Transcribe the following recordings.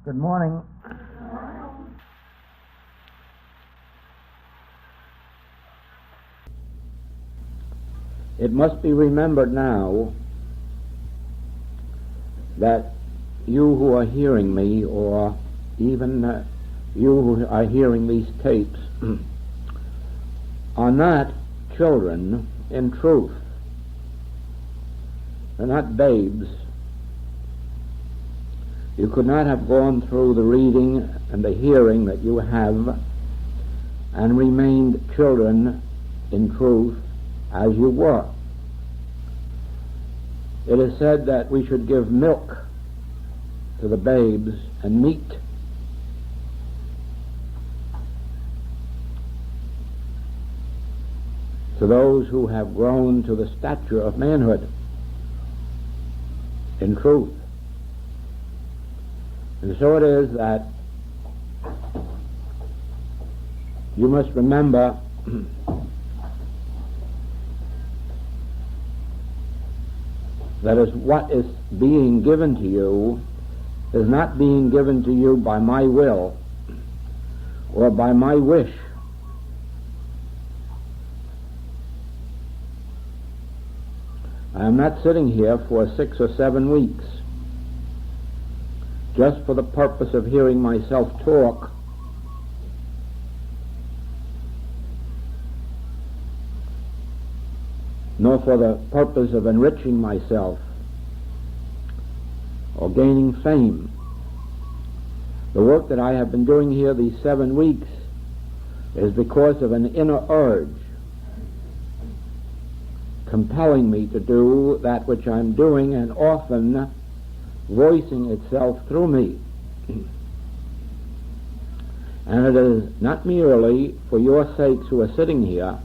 Good morning. It must be remembered now that you who are hearing me, or even you who are hearing these tapes, are not children in truth. They're not babes. You could not have gone through the reading and the hearing that you have and remained children in truth as you were. It is said that we should give milk to the babes and meat to those who have grown to the stature of manhood in truth. And so it is that you must remember that is what is being given to you is not being given to you by my will or by my wish. I am not sitting here for 6 or 7 weeks just for the purpose of hearing myself talk, nor for the purpose of enriching myself or gaining fame. The work that I have been doing here these 7 weeks is because of an inner urge compelling me to do that which I'm doing, and often voicing itself through me. And it is not merely for your sakes who are sitting here,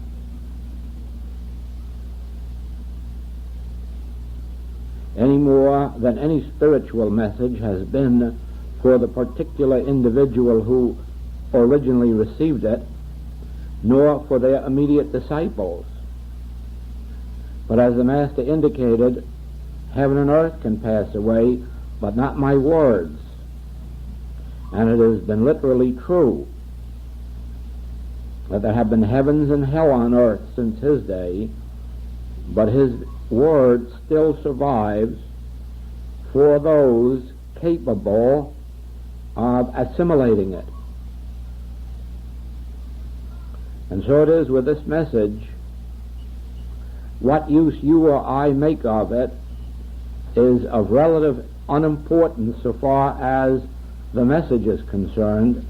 any more than any spiritual message has been for the particular individual who originally received it, nor for their immediate disciples. But as the Master indicated, heaven and earth can pass away, but not my words. And it has been literally true that there have been heavens and hell on earth since his day, but his word still survives for those capable of assimilating it. And so it is with this message. What use you or I make of it is of relative unimportance so far as the message is concerned.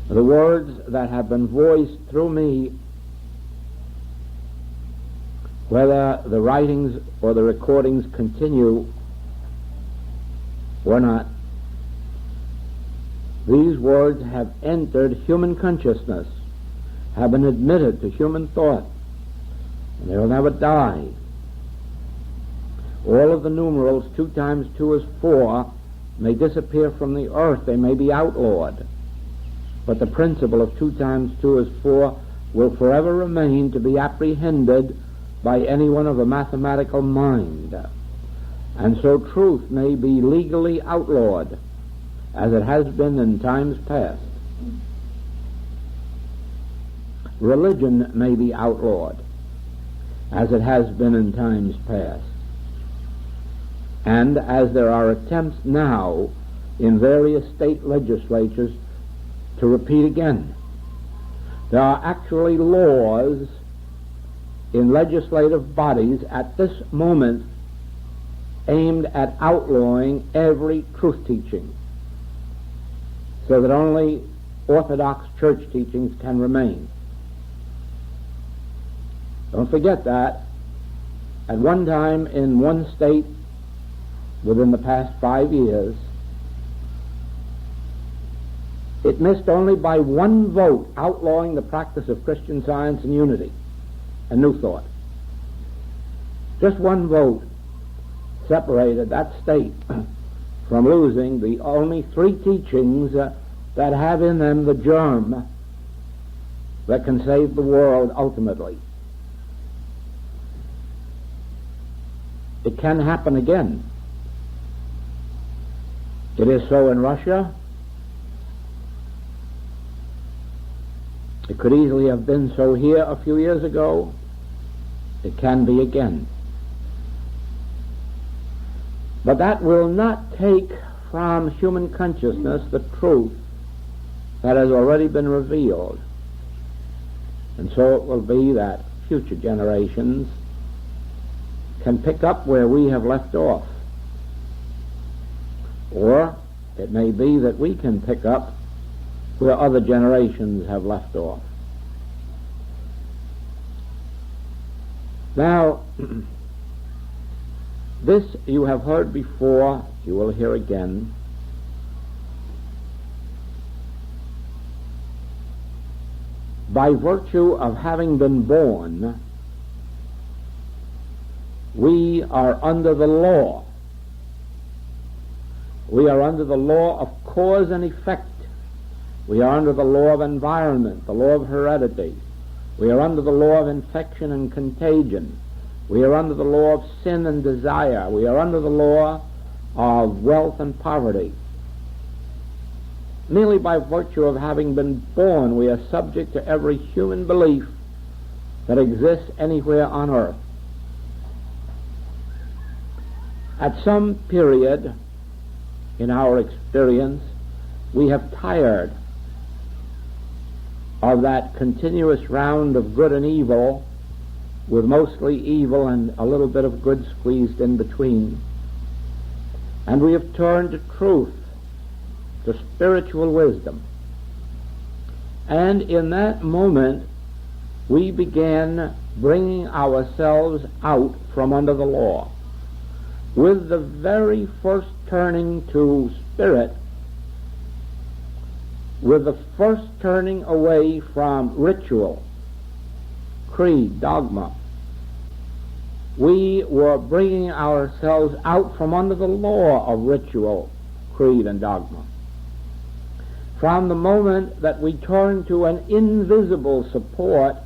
The words that have been voiced through me, whether the writings or the recordings continue or not, these words have entered human consciousness, have been admitted to human thought, and they will never die. All of the numerals 2 times 2 is 4 may disappear from the earth, they may be outlawed, but the principle of 2 times 2 is 4 will forever remain to be apprehended by anyone of a mathematical mind. And so truth may be legally outlawed, as it has been in times past. Religion may be outlawed, as it has been in times past. And as there are attempts now in various state legislatures to repeat again, there are actually laws in legislative bodies at this moment aimed at outlawing every truth teaching, so that only Orthodox church teachings can remain. Don't forget that at one time in one state within the past 5 years, it missed only by 1 vote outlawing the practice of Christian Science and unity and New Thought. Just 1 vote separated that state from losing the only 3 teachings that have in them the germ that can save the world ultimately. It can happen again. It is so in Russia. It could easily have been so here a few years ago. It can be again. But that will not take from human consciousness the truth that has already been revealed. And so it will be that future generations can pick up where we have left off. Or it may be that we can pick up where other generations have left off. Now, this you have heard before, you will hear again. By virtue of having been born, we are under the law. We are under the law of cause and effect. We are under the law of environment, the law of heredity. We are under the law of infection and contagion. We are under the law of sin and desire. We are under the law of wealth and poverty. Merely by virtue of having been born, we are subject to every human belief that exists anywhere on earth. At some period in our experience, we have tired of that continuous round of good and evil, with mostly evil and a little bit of good squeezed in between. And we have turned to truth, to spiritual wisdom. And in that moment, we began bringing ourselves out from under the law. With the very first turning to spirit, with the first turning away from ritual, creed, dogma, we were bringing ourselves out from under the law of ritual, creed, and dogma. From the moment that we turned to an invisible support,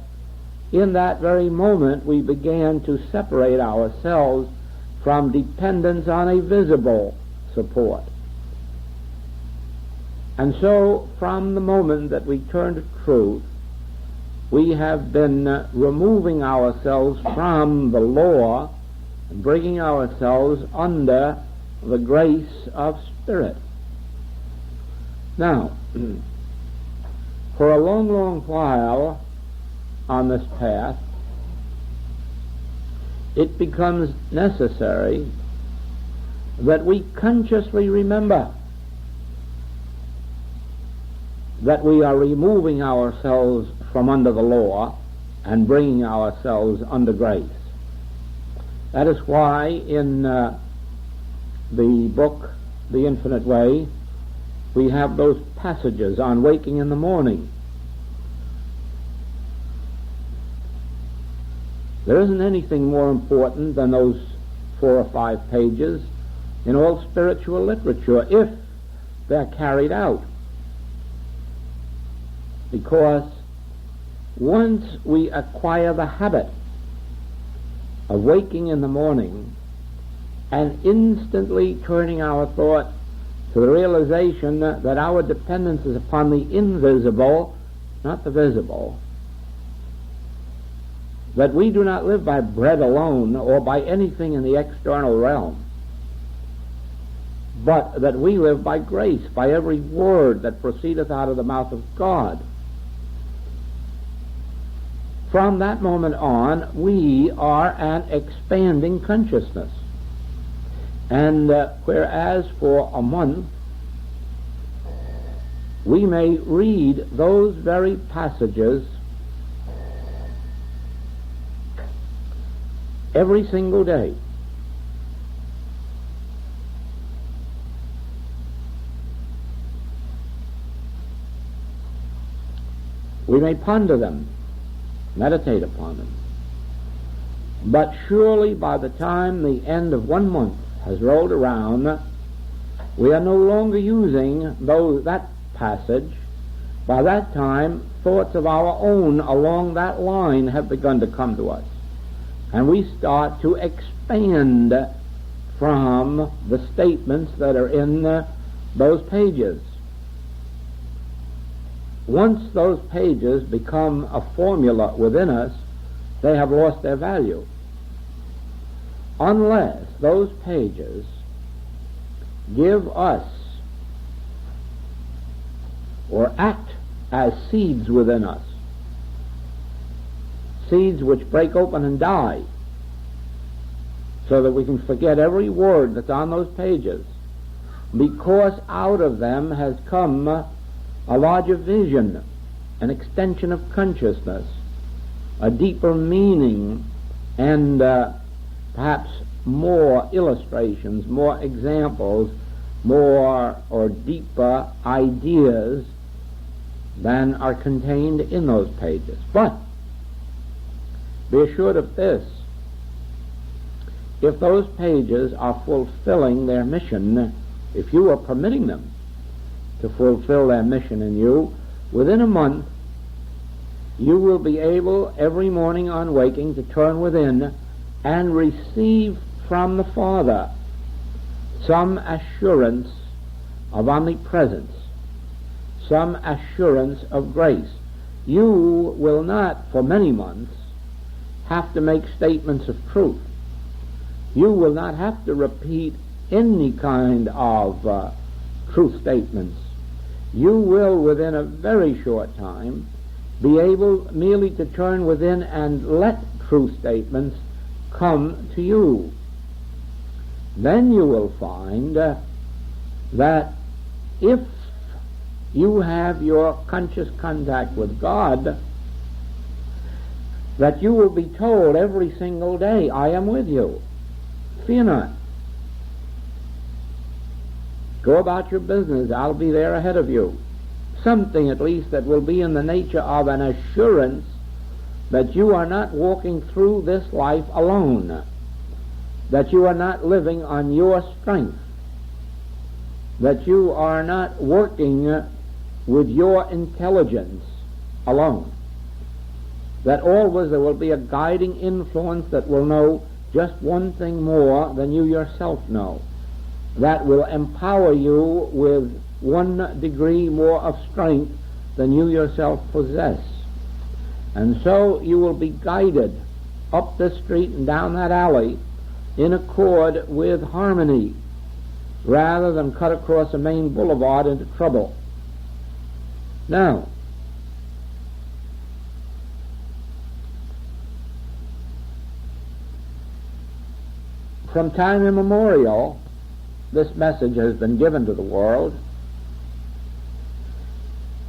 in that very moment we began to separate ourselves from dependence on a visible support. And so, from the moment that we turn to truth, we have been removing ourselves from the law and bringing ourselves under the grace of Spirit. Now, for a long, long while on this path, it becomes necessary that we consciously remember that we are removing ourselves from under the law and bringing ourselves under grace. That is why in the book, The Infinite Way, we have those passages on waking in the morning. There isn't anything more important than those 4 or 5 pages in all spiritual literature if they're carried out. Because once we acquire the habit of waking in the morning and instantly turning our thought to the realization that our dependence is upon the invisible, not the visible, that we do not live by bread alone or by anything in the external realm, but that we live by grace, by every word that proceedeth out of the mouth of God. From that moment on, we are an expanding consciousness. And whereas for a month we may read those very passages every single day, we may ponder them, meditate upon them, but surely by the time the end of 1 month has rolled around, we are no longer using that passage. By that time, thoughts of our own along that line have begun to come to us, and we start to expand from the statements that are in those pages. Once those pages become a formula within us, they have lost their value. Unless those pages give us or act as seeds within us, seeds which break open and die, so that we can forget every word that's on those pages, because out of them has come a larger vision, an extension of consciousness, a deeper meaning, and perhaps more illustrations, more examples, more or deeper ideas than are contained in those pages. But be assured of this: if those pages are fulfilling their mission, if you are permitting them to fulfill their mission in you, within a month you will be able every morning on waking to turn within and receive from the Father some assurance of omnipresence, some assurance of grace. You will not, for many months, have to make statements of truth. You will not have to repeat any kind of truth statements. You will, within a very short time, be able merely to turn within and let truth statements come to you. Then you will find that if you have your conscious contact with God, that you will be told every single day, I am with you. Fear not. Go about your business. I'll be there ahead of you. Something at least that will be in the nature of an assurance that you are not walking through this life alone, that you are not living on your strength, that you are not working with your intelligence alone, that always there will be a guiding influence that will know just one thing more than you yourself know, that will empower you with 1 degree more of strength than you yourself possess. And so you will be guided up this street and down that alley in accord with harmony, rather than cut across a main boulevard into trouble. Now, from time immemorial, this message has been given to the world,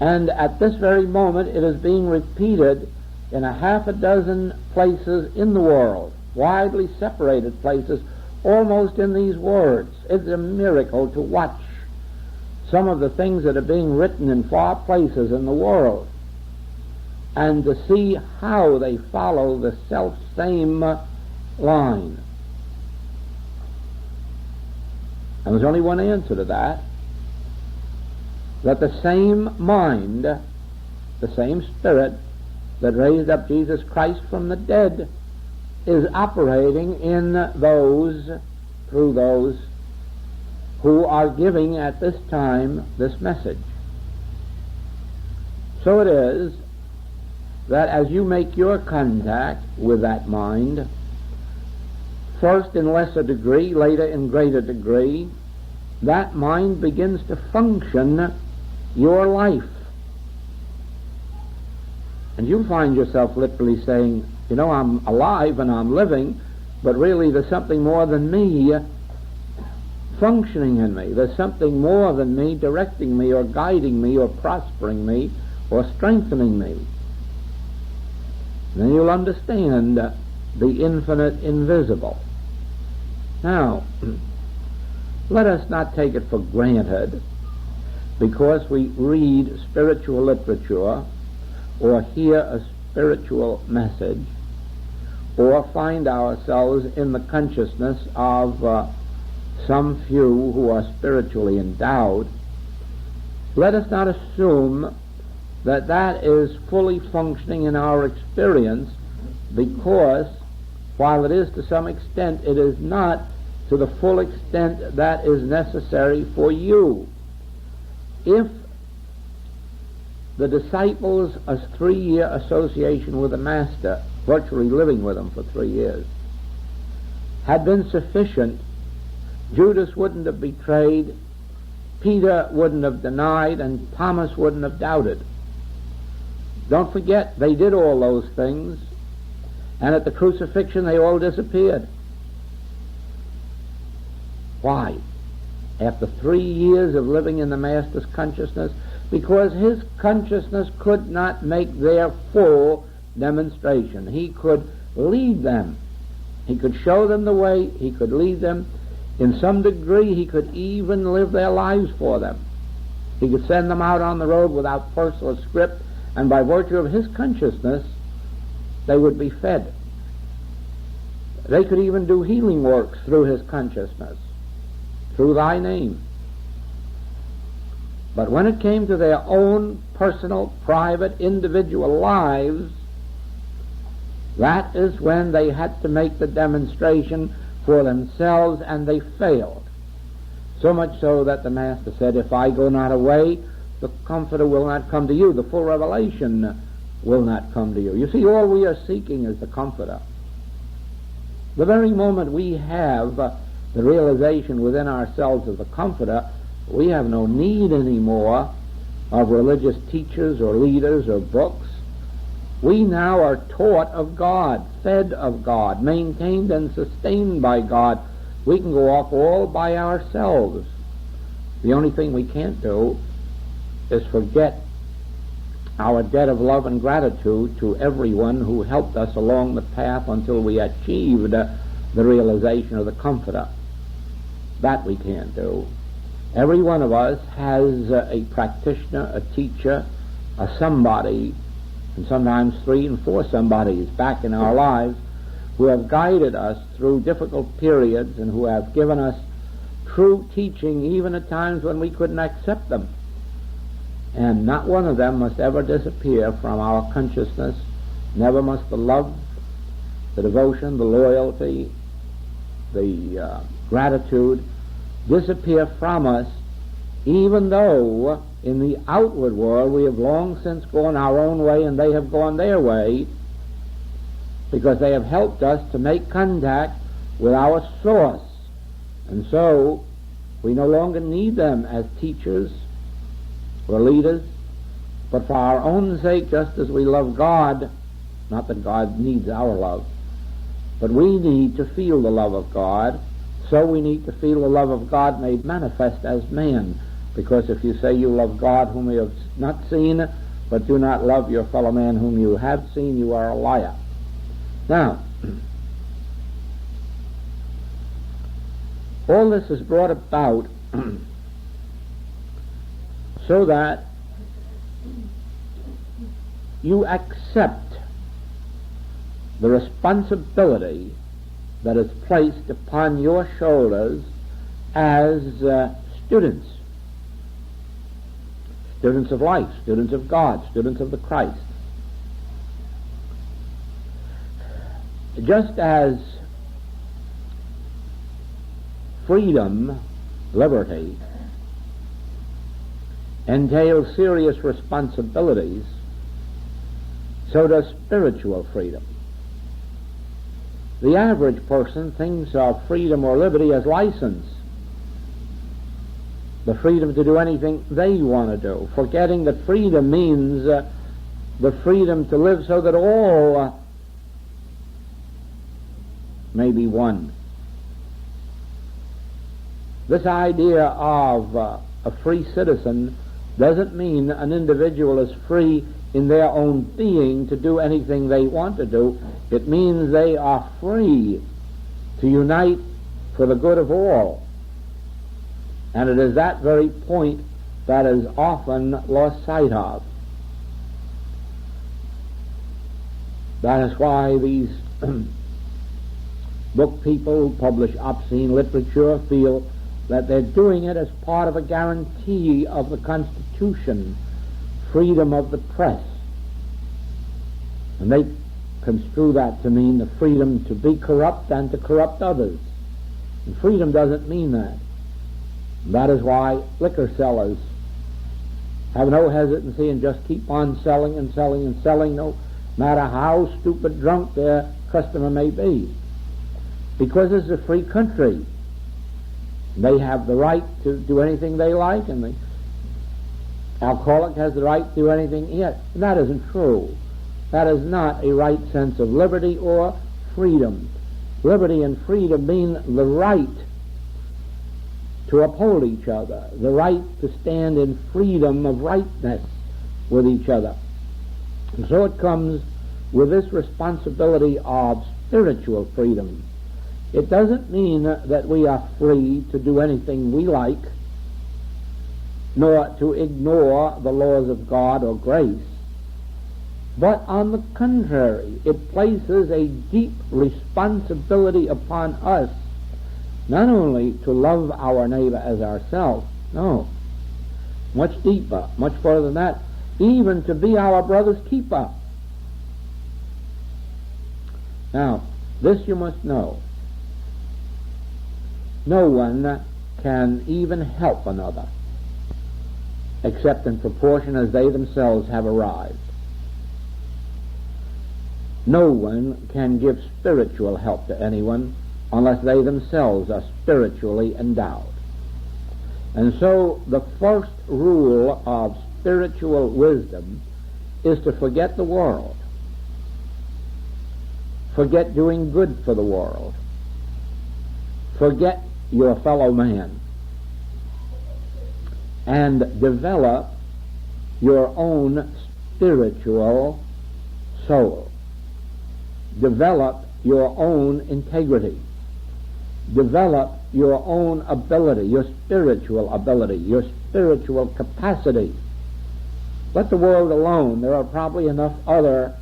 and at this very moment it is being repeated in a half a dozen places in the world, widely separated places, almost in these words. It's a miracle to watch some of the things that are being written in far places in the world, and to see how they follow the self-same line. And there's only one answer to that: that the same mind, the same Spirit that raised up Jesus Christ from the dead is operating in those, through those who are giving at this time this message. So it is that as you make your contact with that mind, first in lesser degree, later in greater degree, that mind begins to function your life. And you find yourself literally saying, you know, I'm alive and I'm living, but really there's something more than me functioning in me. There's something more than me directing me or guiding me or prospering me or strengthening me. Then you'll understand the infinite invisible. Now, let us not take it for granted because we read spiritual literature or hear a spiritual message or find ourselves in the consciousness of some few who are spiritually endowed. Let us not assume that that is fully functioning in our experience, because while it is to some extent, it is not to the full extent that is necessary for you. if the disciples' 3-year association with the Master, virtually living with him for 3 years, had been sufficient, Judas wouldn't have betrayed, Peter wouldn't have denied, and Thomas wouldn't have doubted. Don't forget, they did all those things, and at the crucifixion they all disappeared. Why? After 3 years of living in the Master's consciousness, because his consciousness could not make their full demonstration. He could lead them. He could show them the way. He could lead them. In some degree, he could even live their lives for them. He could send them out on the road without purse or scrip, and by virtue of his consciousness, they would be fed. They could even do healing works through his consciousness, through thy name. But when it came to their own personal, private, individual lives, that is when they had to make the demonstration for themselves, and they failed. So much so that the Master said, if I go not away, the Comforter will not come to you. The full revelation will not come to you. You see, all we are seeking is the Comforter. The very moment we have the realization within ourselves of the Comforter, we have no need anymore of religious teachers or leaders or books. We now are taught of God, fed of God, maintained and sustained by God. We can go off all by ourselves. The only thing we can't do is forget our debt of love and gratitude to everyone who helped us along the path until we achieved the realization of the Comforter. That we can't do. Every one of us has a practitioner, a teacher, a somebody, and sometimes 3 and 4 somebodies back in our lives who have guided us through difficult periods and who have given us true teaching even at times when we couldn't accept them. And not one of them must ever disappear from our consciousness. Never must the love, the devotion, the loyalty, the gratitude disappear from us, even though in the outward world we have long since gone our own way and they have gone their way, because they have helped us to make contact with our source. And so we no longer need them as teachers or leaders, but for our own sake, just as we love God, not that God needs our love, but we need to feel the love of God. So we need to feel the love of God made manifest as man, because if you say you love God whom you have not seen, but do not love your fellow man whom you have seen, you are a liar. Now, all this is brought about so that you accept the responsibility that is placed upon your shoulders as students of life, students of God, students of the Christ. Just as freedom, liberty, entails serious responsibilities, so does spiritual freedom. The average person thinks of freedom or liberty as license, the freedom to do anything they want to do, forgetting that freedom means the freedom to live so that all may be one. This idea of a free citizen doesn't mean an individual is free in their own being to do anything they want to do. It means they are free to unite for the good of all. And it is that very point that is often lost sight of. That is why these book people who publish obscene literature feel that they're doing it as part of a guarantee of the Constitution, freedom of the press. And they construe that to mean the freedom to be corrupt and to corrupt others. And freedom doesn't mean that. That is why liquor sellers have no hesitancy and just keep on selling and selling and selling, no matter how stupid drunk their customer may be. Because it's a free country. They have the right to do anything they like, and the alcoholic has the right to do anything yet. And that isn't true. That is not a right sense of liberty or freedom. Liberty and freedom mean the right to uphold each other, the right to stand in freedom of rightness with each other. And so it comes with this responsibility of spiritual freedom. It doesn't mean that we are free to do anything we like, nor to ignore the laws of God or grace, but on the contrary, it places a deep responsibility upon us not only to love our neighbor as ourselves, no, much deeper, much further than that, even to be our brother's keeper. Now, this you must know. No one can even help another except in proportion as they themselves have arrived. No one can give spiritual help to anyone unless they themselves are spiritually endowed. And so the first rule of spiritual wisdom is to forget the world. Forget doing good for the world. Forget your fellow man. And develop your own spiritual soul. Develop your own integrity. Develop your own ability, your spiritual capacity. Let the world alone. There are probably enough other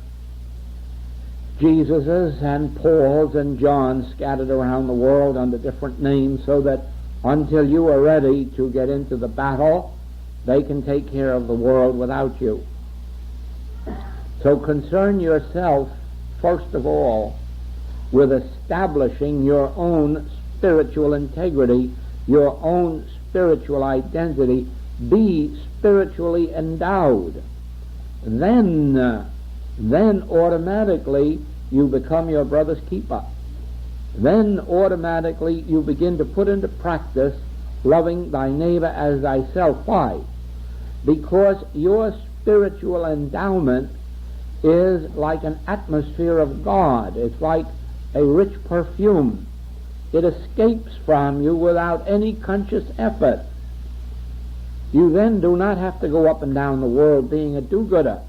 Jesuses and Pauls and Johns scattered around the world under different names, so that until you are ready to get into the battle, they can take care of the world without you. So concern yourself, first of all, with establishing your own spiritual integrity, your own spiritual identity. Be spiritually endowed. Then automatically you become your brother's keeper. Then automatically you begin to put into practice loving thy neighbor as thyself. Why? Because your spiritual endowment is like an atmosphere of God. It's like a rich perfume. It escapes from you without any conscious effort. You then do not have to go up and down the world being a do-gooder.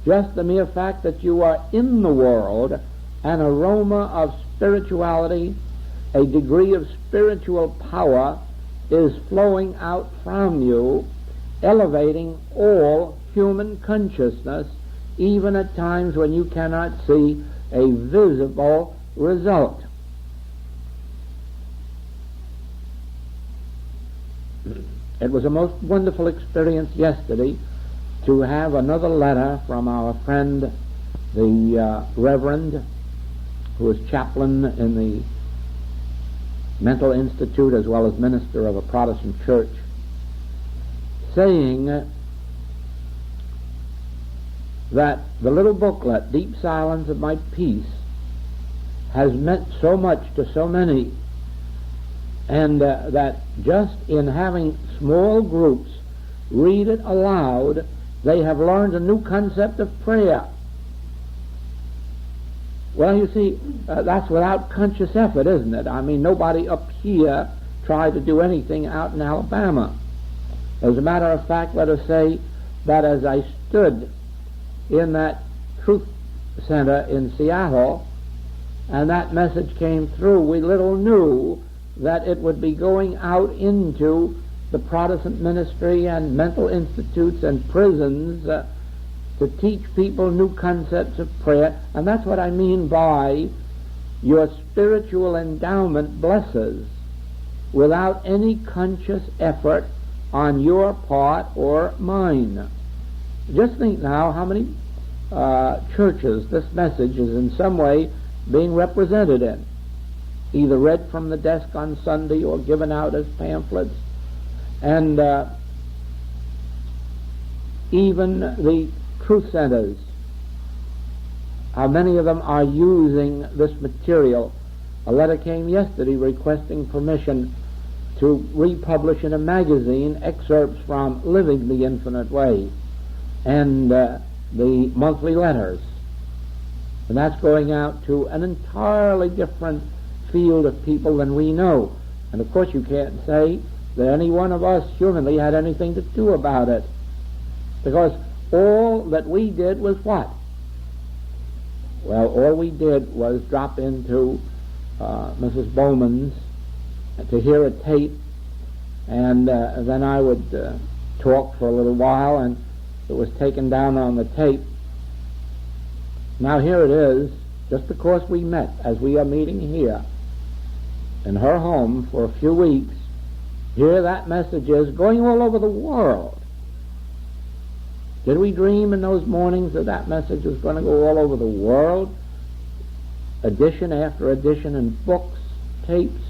Just the mere fact that you are in the world, an aroma of spirituality, a degree of spiritual power is flowing out from you, elevating all human consciousness, even at times when you cannot see a visible result. It was a most wonderful experience yesterday to have another letter from our friend, the Reverend, who is chaplain in the mental institute as well as minister of a Protestant church, saying that the little booklet, Deep Silence of My Peace, has meant so much to so many, and that just in having small groups read it aloud, they have learned a new concept of prayer. Well, you see, that's without conscious effort, isn't it? I mean, nobody up here tried to do anything out in Alabama. As a matter of fact, let us say that as I stood in that Truth Center in Seattle, and that message came through, we little knew that it would be going out into the Protestant ministry and mental institutes and prisons to teach people new concepts of prayer. And that's what I mean by your spiritual endowment blesses without any conscious effort on your part or mine. Just think now how many churches this message is in some way being represented in, either read from the desk on Sunday or given out as pamphlets. And even the truth centers, how many of them are using this material. A letter came yesterday requesting permission to republish in a magazine excerpts from Living the Infinite Way and the monthly letters. And that's going out to an entirely different field of people than we know. And of course you can't say that any one of us humanly had anything to do about it, because all that we did was what? Well, all we did was drop into Mrs. Bowman's to hear a tape, and then I would talk for a little while, and it was taken down on the tape. Now here it is, just because we met as we are meeting here in her home for a few weeks, here that message is going all over the world. Did we dream in those mornings that that message was going to go all over the world? Edition after edition in books, tapes,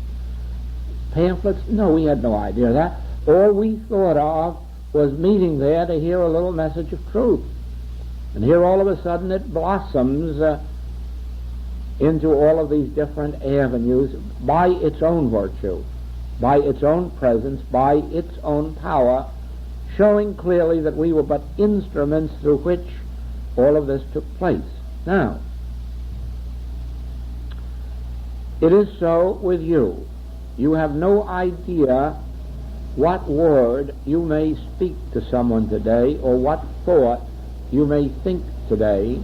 pamphlets? No, we had no idea of that. All we thought of was meeting there to hear a little message of truth. And here all of a sudden it blossoms into all of these different avenues by its own virtue, by its own presence, by its own power, showing clearly that we were but instruments through which all of this took place. Now, it is so with you. You have no idea what word you may speak to someone today, or what thought you may think today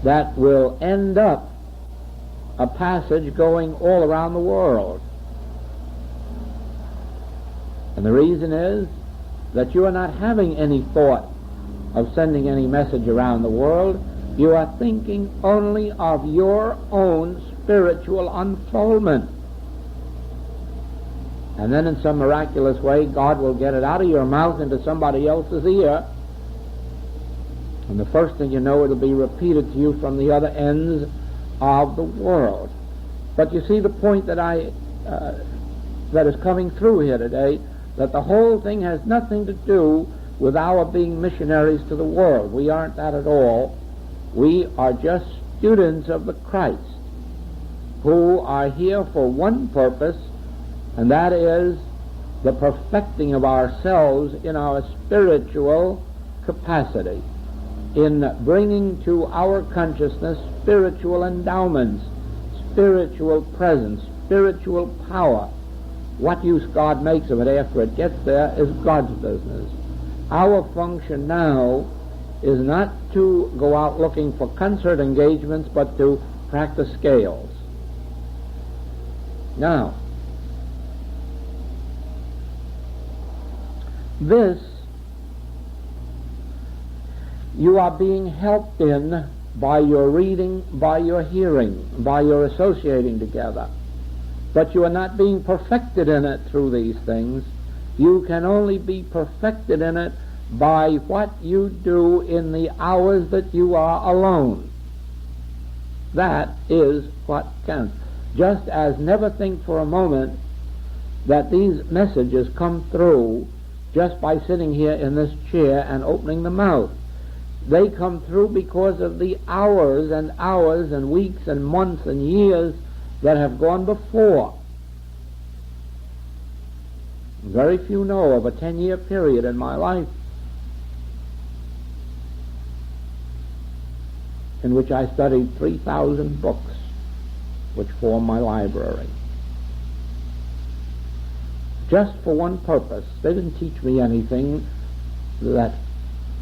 that will end up a passage going all around the world. And the reason is that you are not having any thought of sending any message around the world. You are thinking only of your own spiritual unfoldment. And then in some miraculous way, God will get it out of your mouth into somebody else's ear. And the first thing you know, it'll be repeated to you from the other ends of the world. But you see the point that that is coming through here today, that the whole thing has nothing to do with our being missionaries to the world. We aren't that at all. We are just students of the Christ who are here for one purpose, and that is the perfecting of ourselves in our spiritual capacity, in bringing to our consciousness spiritual endowments, spiritual presence, spiritual power. What use God makes of it after it gets there is God's business. Our function now is not to go out looking for concert engagements, but to practice scales. Now, this you are being helped in by your reading, by your hearing, by your associating together. But you are not being perfected in it through these things. You can only be perfected in it by what you do in the hours that you are alone. That is what counts. Just as never think for a moment that these messages come through just by sitting here in this chair and opening the mouth. They come through because of the hours and weeks and months and years that have gone before. Very few know of a 10-year period in my life in which I studied 3,000 books, which form my library, just for one purpose. They didn't teach me anything that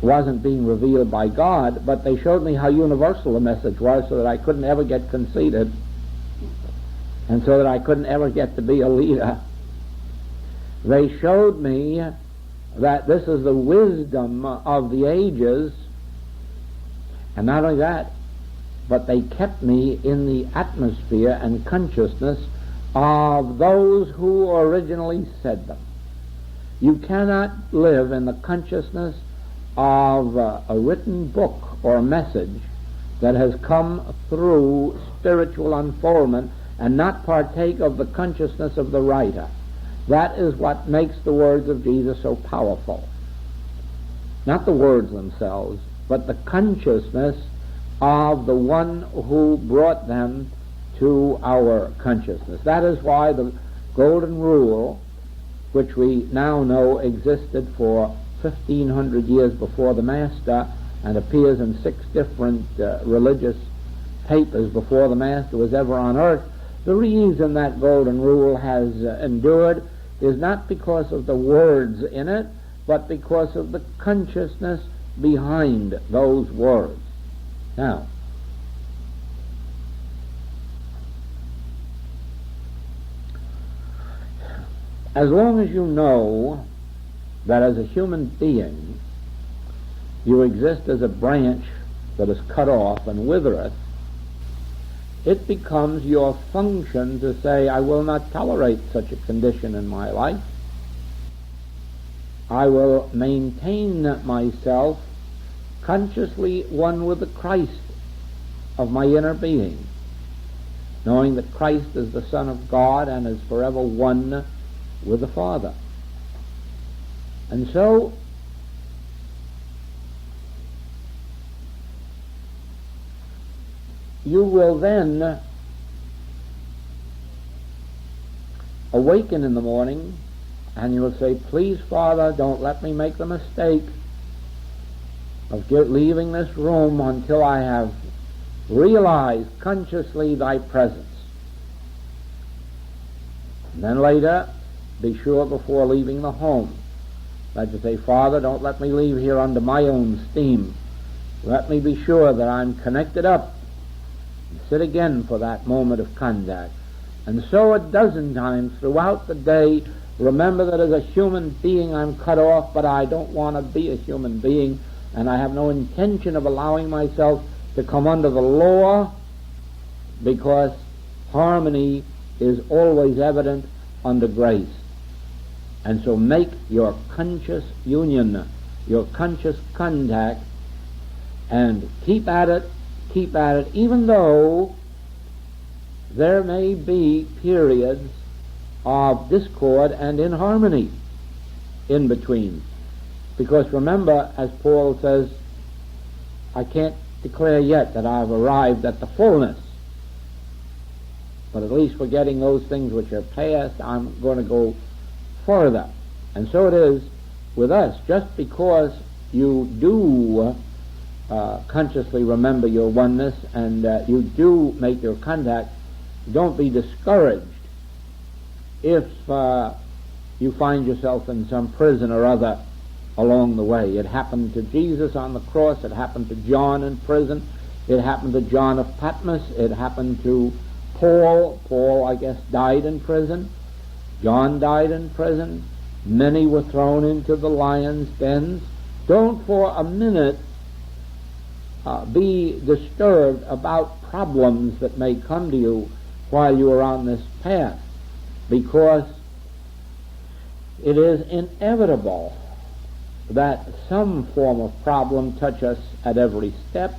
wasn't being revealed by God, but they showed me how universal the message was, so that I couldn't ever get conceited, and so that I couldn't ever get to be a leader. They showed me that this is the wisdom of the ages, and not only that, but they kept me in the atmosphere and consciousness of those who originally said them. You cannot live in the consciousness of a written book or a message that has come through spiritual unfoldment and not partake of the consciousness of the writer. That is what makes the words of Jesus so powerful. not the words themselves, but the consciousness of the one who brought them to our consciousness. That is why the Golden Rule, which we now know existed for 1,500 years before the Master and appears in 6 different religious papers before the Master was ever on earth, the reason that Golden Rule has endured is not because of the words in it, but because of the consciousness behind those words. Now, as long as you know that as a human being you exist as a branch that is cut off and withereth, it becomes your function to say, I will not tolerate such a condition in my life. I will maintain myself consciously one with the Christ of my inner being, knowing that Christ is the Son of God and is forever one with the Father. And so you will then awaken in the morning and you will say, please, Father, don't let me make the mistake of leaving this room until I have realized consciously thy presence. And then later, be sure before leaving the home that you say, Father, don't let me leave here under my own steam. Let me be sure that I'm connected up. And sit again for that moment of contact. And so 12 times throughout the day, remember that as a human being I'm cut off, but I don't want to be a human being, and I have no intention of allowing myself to come under the law, because harmony is always evident under grace. And so make your conscious union, your conscious contact, and keep at it, even though there may be periods of discord and inharmony in between. Because remember, as Paul says, I can't declare yet that I've arrived at the fullness, but at least forgetting those things which are past, I'm going to go further. And so it is with us. Just because you do consciously remember your oneness and you do make your contact, don't be discouraged if you find yourself in some prison or other along the way. It happened to Jesus on the cross. It happened to John in prison. It happened to John of Patmos. It happened to Paul. Paul, I guess, died in prison. John died in prison. Many were thrown into the lions' dens. Don't for a minute be disturbed about problems that may come to you while you are on this path, because it is inevitable that some form of problem touch us at every step,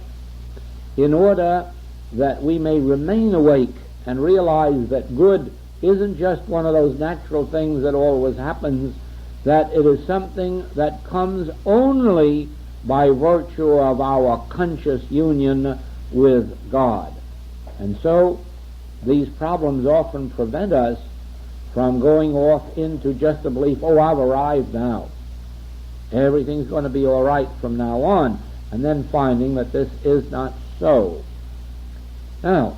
in order that we may remain awake and realize that good isn't just one of those natural things that always happens, that it is something that comes only by virtue of our conscious union with God. And so these problems often prevent us from going off into just the belief, oh, I've arrived now, everything's going to be all right from now on, and then finding that this is not so. Now,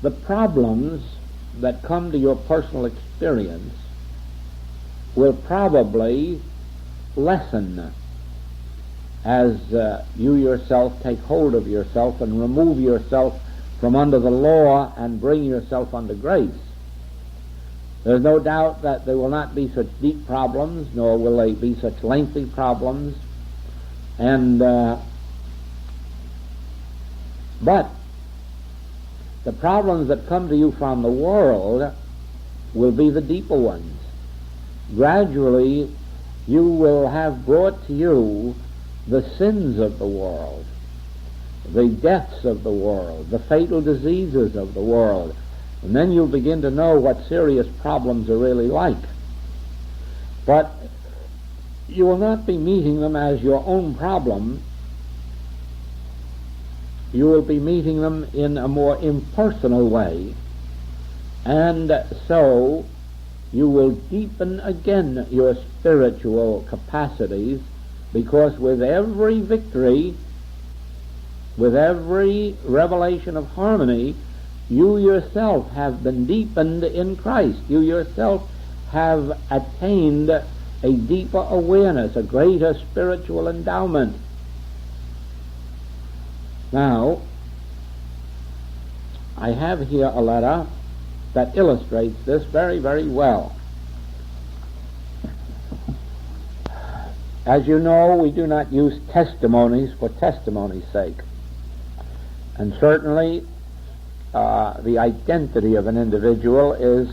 the problems that come to your personal experience will probably lessen as you yourself take hold of yourself and remove yourself from under the law and bring yourself under grace. There's no doubt that there will not be such deep problems, nor will they be such lengthy problems, and but the problems that come to you from the world will be the deeper ones. Gradually you will have brought to you the sins of the world, the deaths of the world, the fatal diseases of the world, and then you'll begin to know what serious problems are really like. But you will not be meeting them as your own problem. You will be meeting them in a more impersonal way, and so you will deepen again your spiritual capacities, because with every victory, with every revelation of harmony, you yourself have been deepened in Christ. You yourself have attained a deeper awareness, a greater spiritual endowment. Now, I have here a letter that illustrates this very, very well. As you know, we do not use testimonies for testimony's sake. And certainly, the identity of an individual is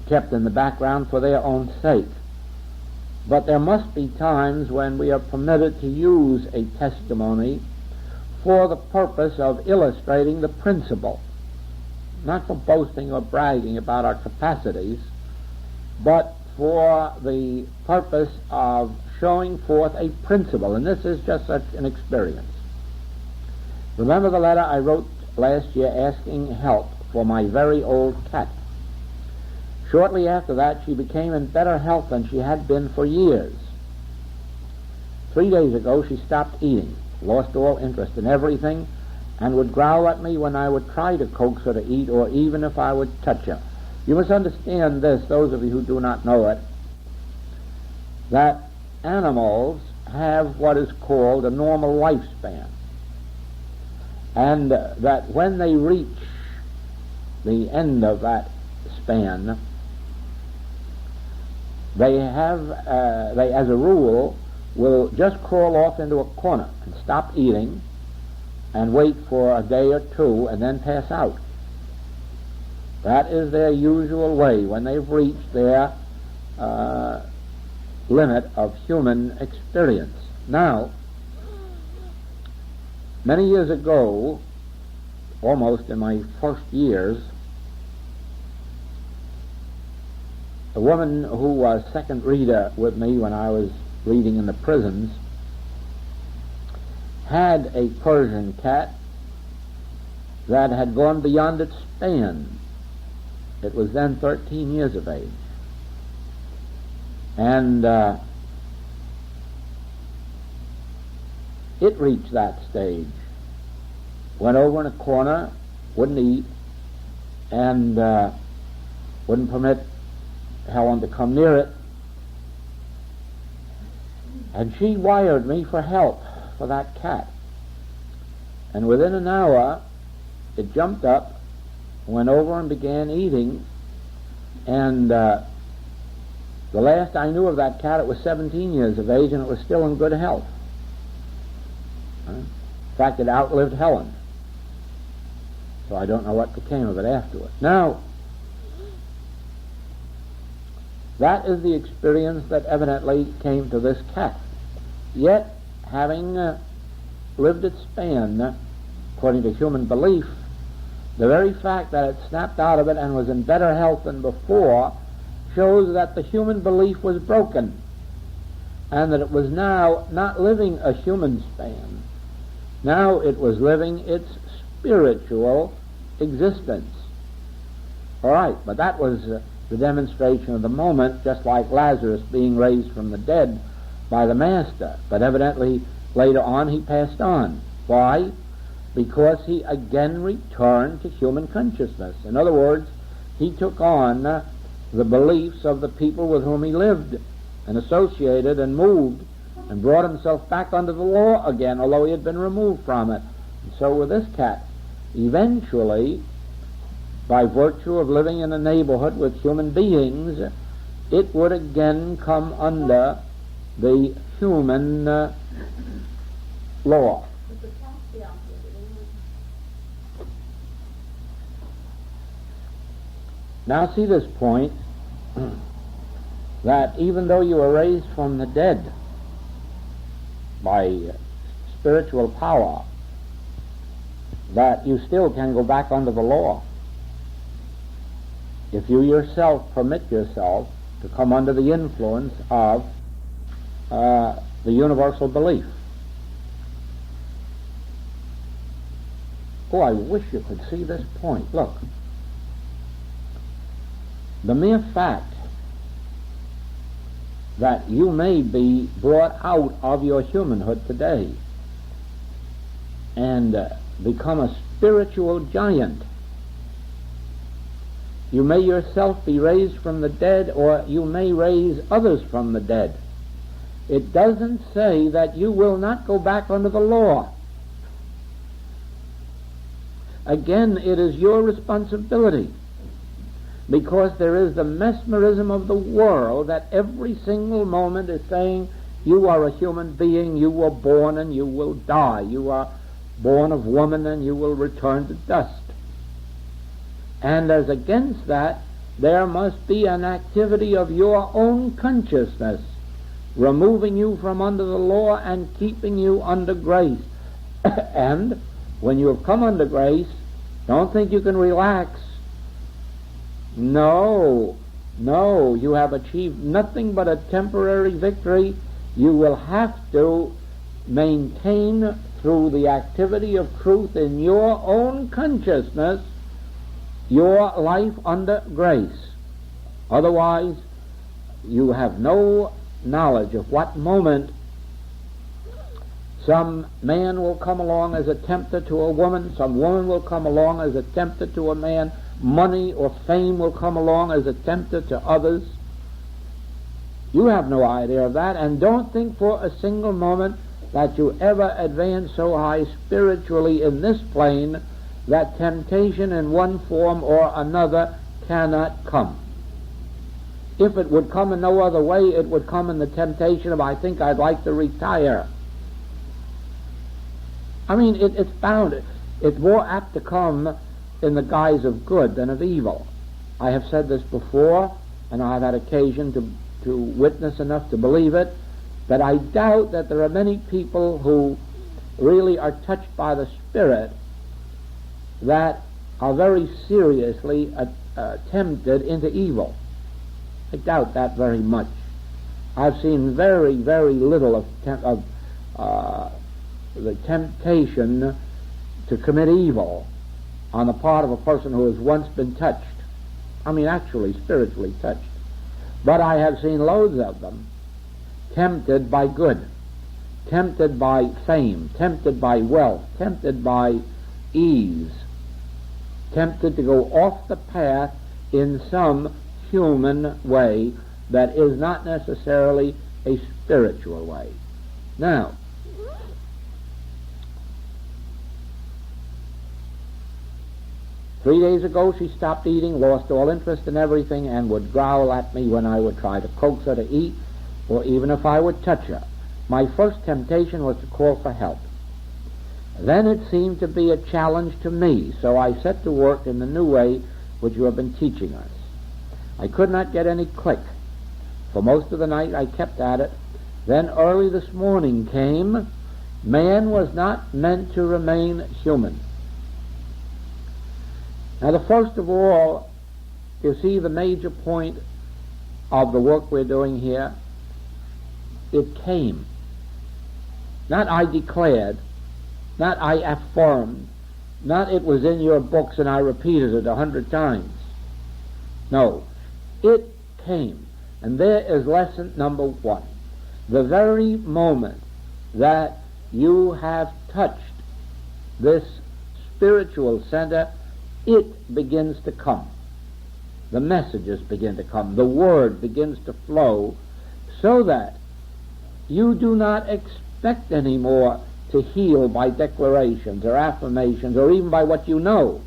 kept in the background for their own sake. But there must be times when we are permitted to use a testimony for the purpose of illustrating the principle, not for boasting or bragging about our capacities, but for the purpose of showing forth a principle, and this is just such an experience. Remember the letter I wrote last year asking help for my very old cat. Shortly after that, she became in better health than she had been for years. 3 days ago, she stopped eating, lost all interest in everything, and would growl at me when I would try to coax her to eat, or even if I would touch her. You must understand this, those of you who do not know it, that animals have what is called a normal lifespan, and that when they reach the end of that span, they as a rule will just crawl off into a corner and stop eating and wait for a day or two and then pass out. That is their usual way when they've reached their limit of human experience. Now, many years ago, almost in my first years, a woman who was second reader with me when I was reading in the prisons had a Persian cat that had gone beyond its span. It was then 13 years of age. And it reached that stage, went over in a corner, wouldn't eat, and wouldn't permit Helen to come near it. And she wired me for help for that cat. And within an hour, it jumped up, went over and began eating, and the last I knew of that cat, it was 17 years of age, and it was still in good health. In fact, it outlived Helen. So I don't know what became of it afterwards. Now, that is the experience that evidently came to this cat. Yet, having lived its span, according to human belief, the very fact that it snapped out of it and was in better health than before shows that the human belief was broken, and that it was now not living a human span. Now it was living its spiritual existence. All right, but that was the demonstration of the moment, just like Lazarus being raised from the dead by the Master. But evidently later on he passed on. Why? Because he again returned to human consciousness. In other words, he took on the beliefs of the people with whom he lived and associated and moved, and brought himself back under the law again, although he had been removed from it. And so with this cat, eventually, by virtue of living in a neighborhood with human beings, it would again come under the human law. Now see this point, that even though you are raised from the dead by spiritual power, that you still can go back under the law. if you yourself permit yourself to come under the influence of the universal belief. Oh, I wish you could see this point. Look. The mere fact that you may be brought out of your humanhood today and become a spiritual giant. You may yourself be raised from the dead, or you may raise others from the dead. It doesn't say that you will not go back under the law. Again, it is your responsibility, because there is the mesmerism of the world that every single moment is saying, you are a human being, you were born and you will die. You are born of woman and you will return to dust. And as against that, there must be an activity of your own consciousness, removing you from under the law and keeping you under grace. And when you have come under grace, don't think you can relax. No, you have achieved nothing but a temporary victory. You will have to maintain through the activity of truth in your own consciousness your life under grace. Otherwise, you have no knowledge of what moment some man will come along as a tempter to a woman, some woman will come along as a tempter to a man, money or fame will come along as a tempter to others. You have no idea of that, and don't think for a single moment that you ever advance so high spiritually in this plane that temptation in one form or another cannot come. If it would come in no other way, it would come in the temptation of, I think I'd like to retire. I mean, it's bound. It's more apt to come in the guise of good than of evil. I have said this before, and I've had occasion to witness enough to believe it, but I doubt that there are many people who really are touched by the Spirit that are very seriously tempted into evil. I doubt that very much. I've seen very, very little of the temptation to commit evil on the part of a person who has once been touched. I mean, actually spiritually touched. But I have seen loads of them tempted by good, tempted by fame, tempted by wealth, tempted by ease, tempted to go off the path in some human way that is not necessarily a spiritual way. Now, three days ago she stopped eating, lost all interest in everything, and would growl at me when I would try to coax her to eat, or even if I would touch her. My first temptation was to call for help. Then it seemed to be a challenge to me, so I set to work in the new way which you have been teaching us. I could not get any click. For most of the night I kept at it. Then early this morning came. Man was not meant to remain human. Now, the first of all, you see the major point of the work we're doing here, it came. Not I declared, not I affirmed, not it was in your books and I repeated it 100 times. No, it came. And there is lesson number one. The very moment that you have touched this spiritual center, it begins to come. The messages begin to come. The word begins to flow, so that you do not expect anymore to heal by declarations or affirmations or even by what you know.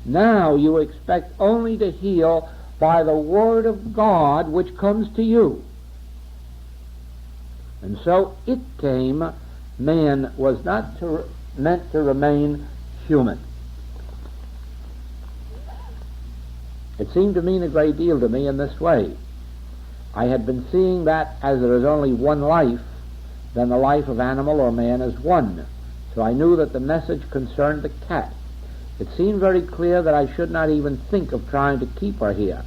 Now you expect only to heal by the Word of God which comes to you. And so it came. Man was not meant to remain human. It seemed to mean a great deal to me in this way. I had been seeing that as there is only one life, then the life of animal or man is one. So I knew that the message concerned the cat. It seemed very clear that I should not even think of trying to keep her here.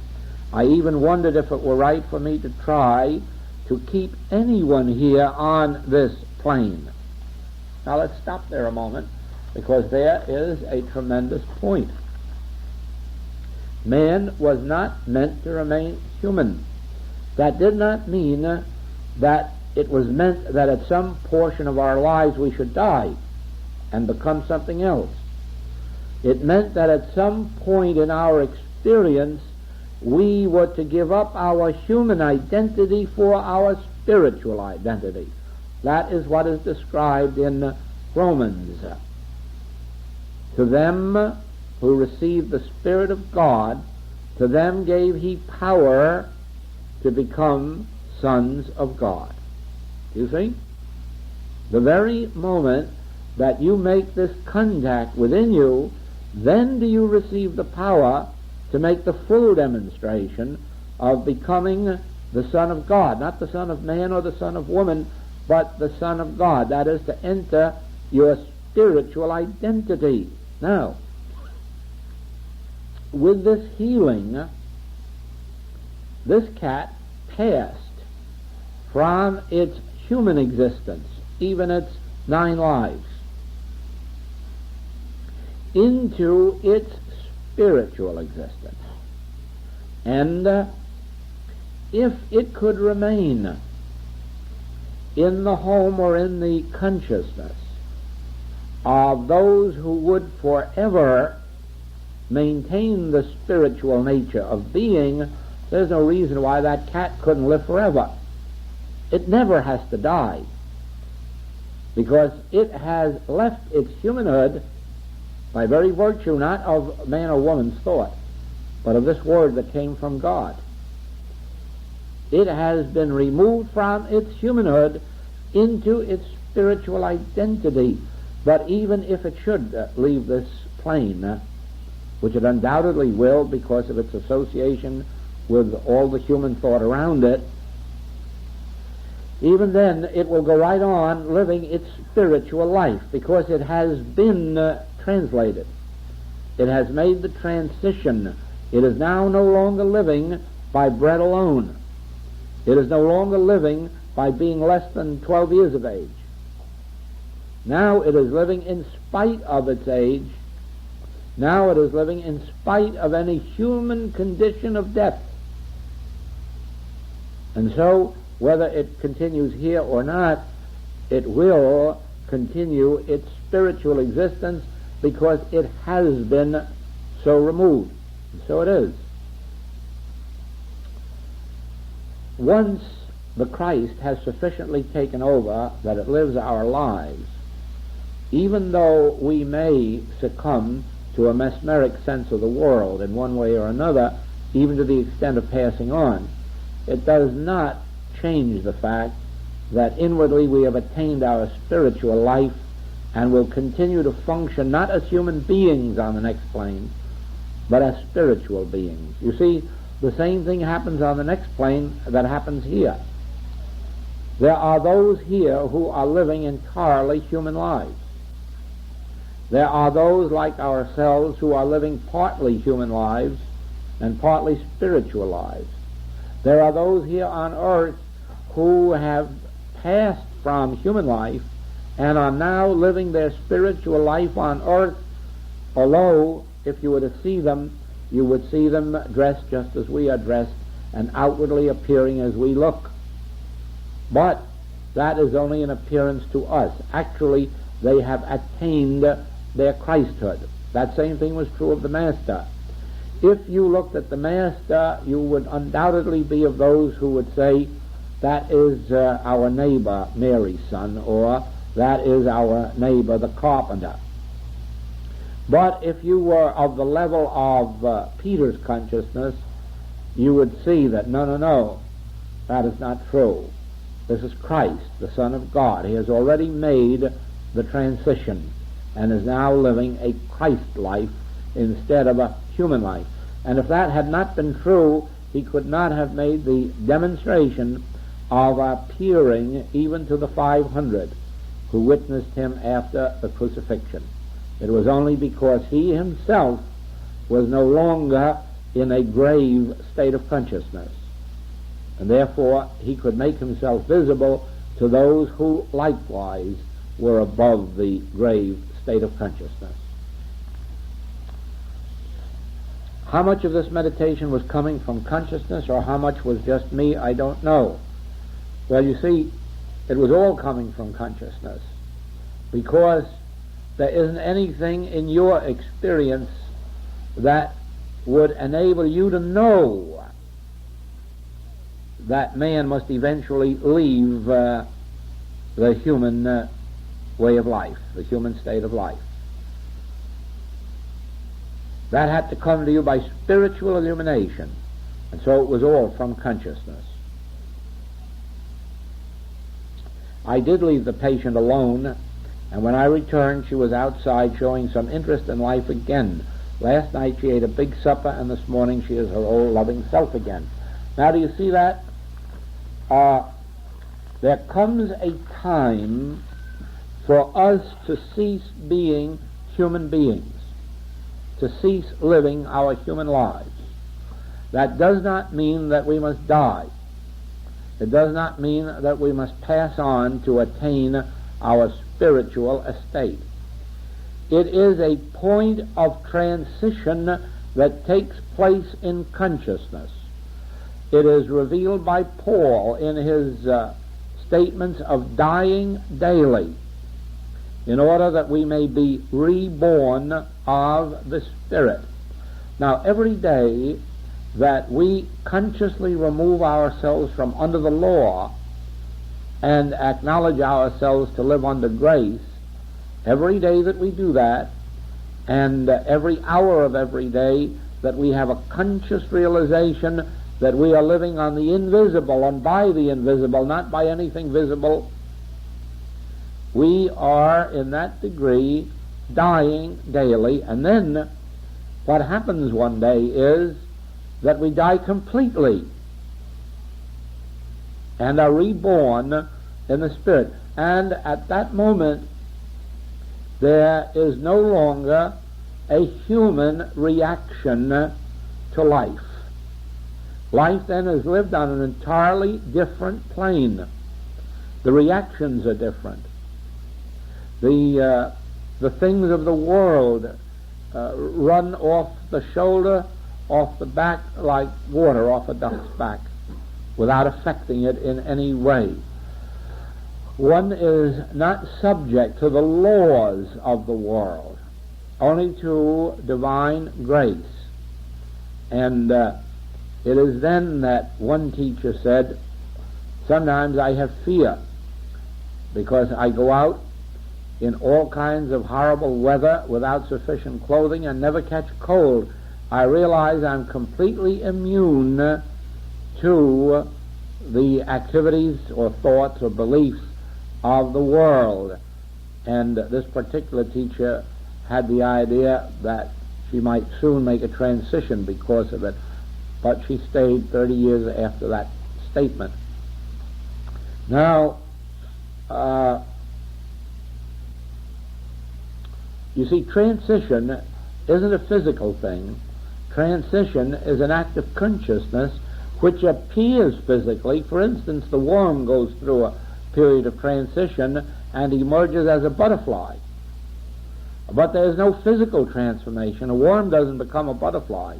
I even wondered if it were right for me to try to keep anyone here on this plane. Now let's stop there a moment, because there is a tremendous point. Man was not meant to remain human. That did not mean that it was meant that at some portion of our lives we should die and become something else. It meant that at some point in our experience we were to give up our human identity for our spiritual identity. That is what is described in Romans. To them who received the Spirit of God, to them gave he power to become sons of God. You see? The very moment that you make this contact within you, then do you receive the power to make the full demonstration of becoming the Son of God. Not the Son of man or the Son of woman, but the Son of God. That is to enter your spiritual identity. Now, with this healing, this cat passed from its human existence, even its 9 lives, into its spiritual existence. And if it could remain in the home or in the consciousness of those who would forever maintain the spiritual nature of being, there's no reason why that cat couldn't live forever. It never has to die, because it has left its humanhood by very virtue not of man or woman's thought, but of this word that came from God. It has been removed from its humanhood into its spiritual identity. But even if it should leave this plane, which it undoubtedly will because of its association with all the human thought around it, even then it will go right on living its spiritual life, because it has been translated. It has made the transition. It is now no longer living by bread alone. It is no longer living by being less than 12 years of age. Now it is living in spite of its age. Now it is living in spite of any human condition of death. And so, whether it continues here or not, it will continue its spiritual existence, because it has been so removed. And so it is. Once the Christ has sufficiently taken over that it lives our lives, even though we may succumb to a mesmeric sense of the world in one way or another, even to the extent of passing on, it does not change the fact that inwardly we have attained our spiritual life and will continue to function not as human beings on the next plane, but as spiritual beings. You see, the same thing happens on the next plane that happens here. There are those here who are living entirely human lives. There are those like ourselves who are living partly human lives and partly spiritual lives. There are those here on earth who have passed from human life and are now living their spiritual life on earth, although if you were to see them, you would see them dressed just as we are dressed and outwardly appearing as we look. But that is only an appearance to us. Actually, they have attained their Christhood. That same thing was true of the Master. If you looked at the Master, you would undoubtedly be of those who would say, that is our neighbor Mary's son, or that is our neighbor the carpenter. But if you were of the level of Peter's consciousness, you would see that no, that is not true. This is Christ, the Son of God. He has already made the transition and is now living a Christ life instead of a human life. And if that had not been true, he could not have made the demonstration of appearing even to the 500 who witnessed him after the crucifixion. It was only because he himself was no longer in a grave state of consciousness, and therefore he could make himself visible to those who likewise were above the grave state of consciousness. How much of this meditation was coming from consciousness or how much was just me, I don't know. Well, you see, it was all coming from consciousness, because there isn't anything in your experience that would enable you to know that man must eventually leave the human way of life, the human state of life. That had to come to you by spiritual illumination, and so it was all from consciousness. I did leave the patient alone, and when I returned she was outside showing some interest in life again. Last night she ate a big supper, and this morning she is her old loving self again. Now, do you see that? There comes a time for us to cease being human beings, to cease living our human lives. That does not mean that we must die. It does not mean that we must pass on to attain our spiritual estate. It is a point of transition that takes place in consciousness. It is revealed by Paul in his statements of dying daily, in order that we may be reborn of the Spirit. Now, every day that we consciously remove ourselves from under the law and acknowledge ourselves to live under grace, every day that we do that, and every hour of every day that we have a conscious realization that we are living on the invisible and by the invisible, not by anything visible, we are in that degree dying daily. And then what happens one day is that we die completely and are reborn in the Spirit. And at that moment there is no longer a human reaction to life. Life then is lived on an entirely different plane. The reactions are different. The things of the world run off the shoulder, off the back like water off a duck's back, without affecting it in any way. One is not subject to the laws of the world, only to divine grace. And it is then that one teacher said, sometimes I have fear because I go out in all kinds of horrible weather without sufficient clothing and never catch cold. I realize I'm completely immune to the activities or thoughts or beliefs of the world. And this particular teacher had the idea that she might soon make a transition because of it, but she stayed 30 years after that statement. Now, you see, transition isn't a physical thing. Transition is an act of consciousness which appears physically. For instance, the worm goes through a period of transition and emerges as a butterfly. But there is no physical transformation. A worm doesn't become a butterfly.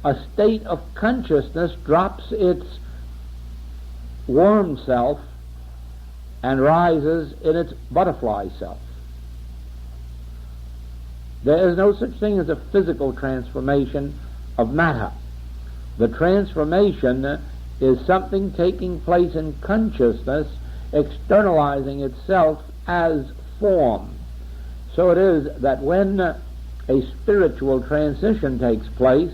A state of consciousness drops its worm self and rises in its butterfly self. There is no such thing as a physical transformation of matter. The transformation is something taking place in consciousness, externalizing itself as form. So it is that when a spiritual transition takes place,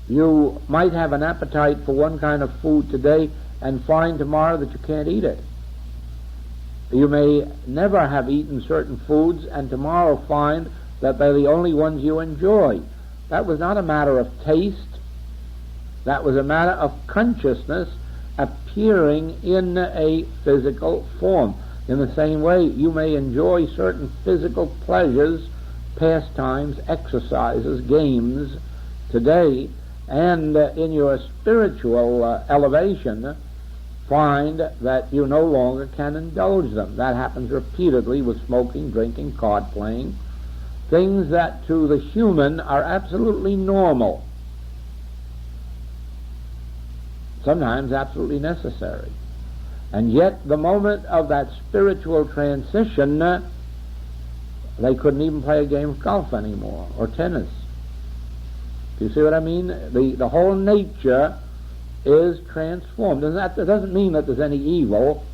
you might have an appetite for one kind of food today and find tomorrow that you can't eat it. You may never have eaten certain foods and tomorrow find that they're the only ones you enjoy. That was not a matter of taste. That was a matter of consciousness appearing in a physical form. In the same way, you may enjoy certain physical pleasures, pastimes, exercises, games today, and in your spiritual elevation, find that you no longer can indulge them. That happens repeatedly with smoking, drinking, card playing, things that to the human are absolutely normal, sometimes absolutely necessary. And yet, the moment of that spiritual transition, they couldn't even play a game of golf anymore, or tennis. Do you see what I mean? The whole nature is transformed. And that doesn't mean that there's any evil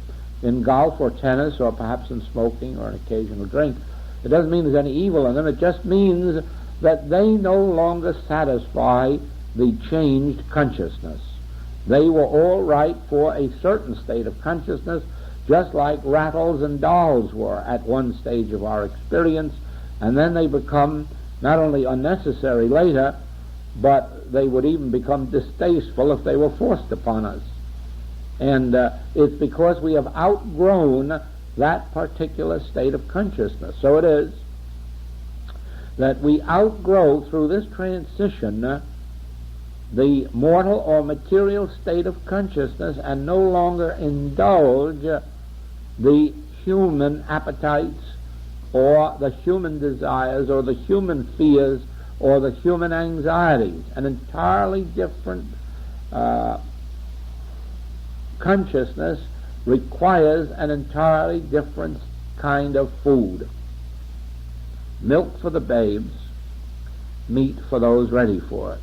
in golf or tennis or perhaps in smoking or an occasional drink. It doesn't mean there's any evil in them. It just means that they no longer satisfy the changed consciousness. They were all right for a certain state of consciousness, just like rattles and dolls were at one stage of our experience, and then they become not only unnecessary later, but they would even become distasteful if they were forced upon us. And it's because we have outgrown that particular state of consciousness. So it is that we outgrow, through this transition, the mortal or material state of consciousness and no longer indulge the human appetites or the human desires or the human fears or the human anxieties. An entirely different consciousness requires an entirely different kind of food. Milk for the babes, meat for those ready for it.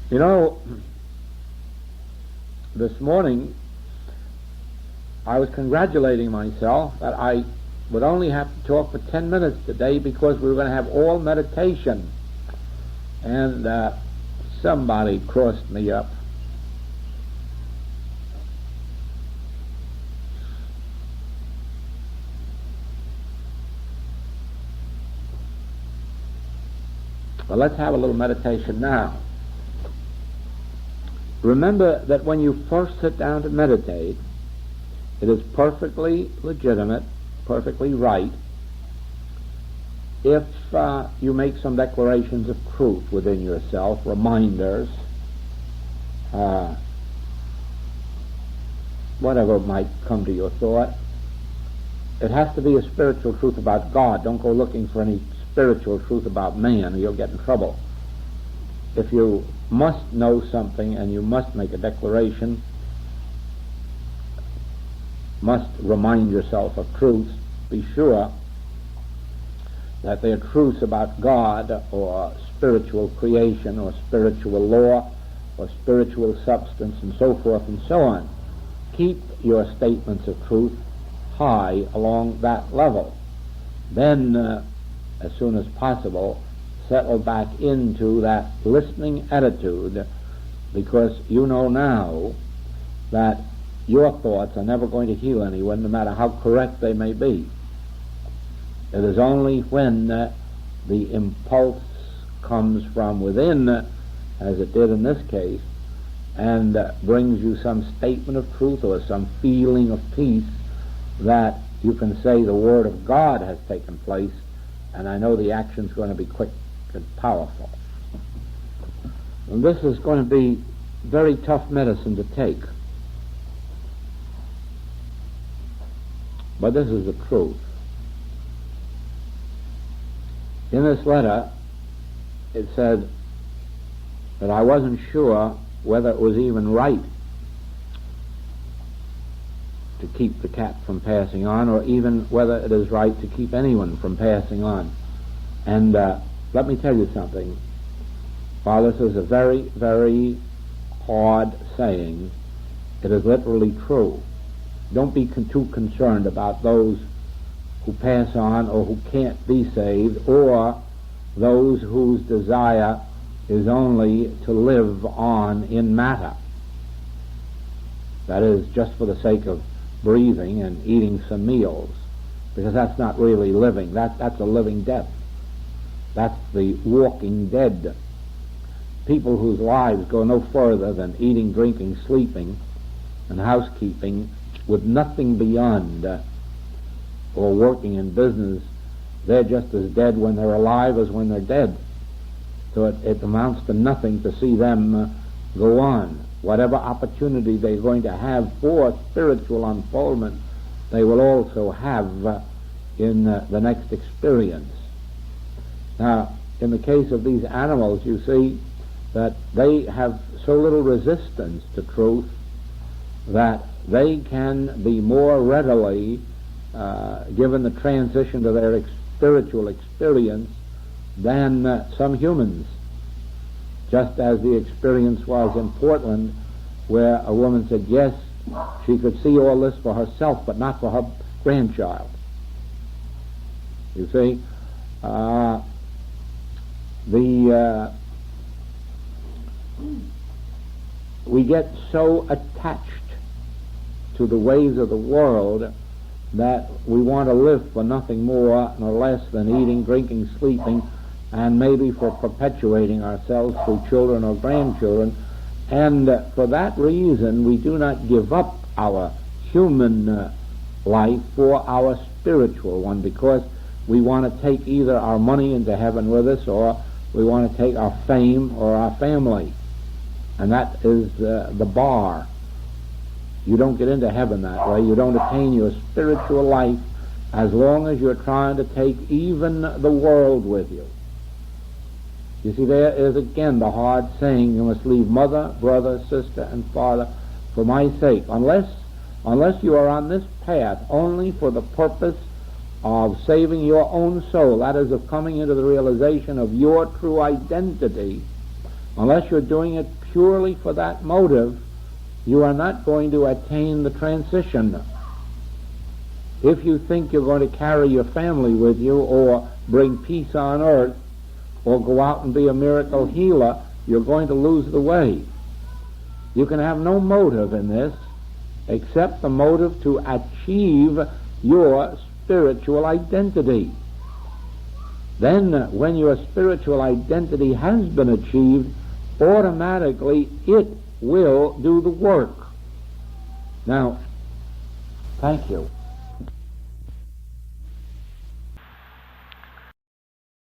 You know, this morning I was congratulating myself that I would only have to talk for 10 minutes today because we were going to have all meditation. And somebody crossed me up. Well, let's have a little meditation now. Remember that when you first sit down to meditate, it is perfectly legitimate, perfectly right, if you make some declarations of truth within yourself, reminders, whatever might come to your thought. It has to be a spiritual truth about God. Don't go looking for any spiritual truth about man, or you'll get in trouble. If you must know something and you must make a declaration, must remind yourself of truths, be sure that they are truths about God or spiritual creation or spiritual law or spiritual substance and so forth and so on. Keep your statements of truth high along that level. Then, as soon as possible, settle back into that listening attitude, because you know now that your thoughts are never going to heal anyone, no matter how correct they may be. It is only when the impulse comes from within, as it did in this case, and brings you some statement of truth or some feeling of peace, that you can say the Word of God has taken place, and I know the action's going to be quick and powerful. And this is going to be very tough medicine to take. But this is the truth. In this letter, it said that I wasn't sure whether it was even right to keep the cat from passing on, or even whether it is right to keep anyone from passing on. And let me tell you something. While this is a very, very hard saying, it is literally true. Don't be too concerned about those who pass on or who can't be saved, or those whose desire is only to live on in matter. That is, just for the sake of breathing and eating some meals, because that's not really living. That's a living death. That's the walking dead. People whose lives go no further than eating, drinking, sleeping, and housekeeping, with nothing beyond, or working in business, they're just as dead when they're alive as when they're dead. So it amounts to nothing to see them go on. Whatever opportunity they're going to have for spiritual unfoldment, they will also have in the next experience. Now, in the case of these animals, you see that they have so little resistance to truth that they can be more readily given the transition to their spiritual experience than some humans. Just as the experience was in Portland, where a woman said, yes, she could see all this for herself, but not for her grandchild. You see, we get so attached to the ways of the world that we want to live for nothing more nor less than eating, drinking, sleeping, and maybe for perpetuating ourselves through children or grandchildren. And for that reason, we do not give up our human life for our spiritual one, because we want to take either our money into heaven with us, or we want to take our fame or our family. And that is the bar. You don't get into heaven that way. You don't attain your spiritual life as long as you're trying to take even the world with you. You see, there is again the hard saying, you must leave mother, brother, sister, and father for my sake. Unless you are on this path only for the purpose of saving your own soul, that is, of coming into the realization of your true identity, unless you're doing it purely for that motive, you are not going to attain the transition. If you think you're going to carry your family with you, or bring peace on earth, or go out and be a miracle healer, you're going to lose the way. You can have no motive in this except the motive to achieve your spiritual identity. Then, when your spiritual identity has been achieved, automatically it will do the work. Now, thank you.